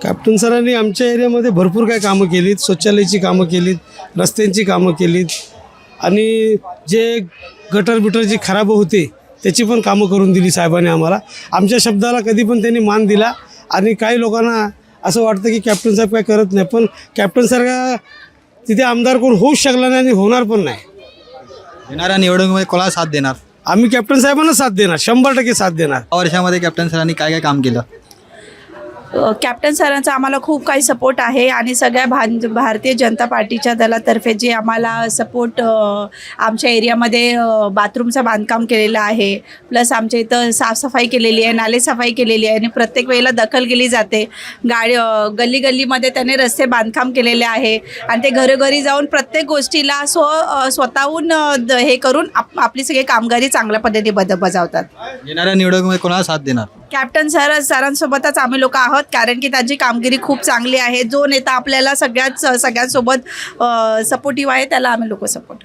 Captain सरांनी आमच्या एरियामध्ये भरपूर काही कामं केलीत. शौचालयाची कामं केलीत, रस्त्यांची कामं केलीत आणि जे गटर जी खराब होते त्याची पण कामं करून दिली साहेबांनी आम्हाला. आमच्या शब्दाला कधी पण त्यांनी मान दिला. आणि काही लोकांना असं वाटतं की कॅप्टन साहेब काय करत नाही, पण कॅप्टन सारखा तिथे आमदार कोण होऊच शकला नाही आणि होणार पण नाही. येणाऱ्या निवडणुकीमध्ये कोणाला साथ देणार? आम्ही कॅप्टन साहेबांना साथ देणार, 100% साथ देणार. या वर्षामध्ये कॅप्टन सरांनी काय काय काम केलं? कॅप्टन सरांचा आम्हाला खूप काही सपोर्ट आहे आणि सगळ्या भारतीय जनता पार्टीच्या दलातर्फे जे आम्हाला सपोर्ट आमच्या एरियामध्ये बाथरूमचं बांधकाम केलेलं आहे, प्लस आमच्या इथं साफसफाई केलेली आहे, नालेसफाई केलेली आहे आणि प्रत्येक वेळेला दखल केली जाते. गल्ली गल्लीमध्ये त्याने रस्ते बांधकाम केलेले आहे आणि ते घरोघरी जाऊन प्रत्येक गोष्टीला स्वतःहून हे करून आपली सगळी कामगारी चांगल्या पद्धतीने बजावतात. येणाऱ्या निवडणुकीमध्ये कोणाला साथ देणार? कॅप्टन सरांसोबतच आम्ही लोक आहोत, कारण की त्यांची कामगिरी खूप चांगली आहे. जो नेता आपल्याला सगळ्यांसोबत सपोर्टिव्ह आहे त्याला आम्ही लोक सपोर्ट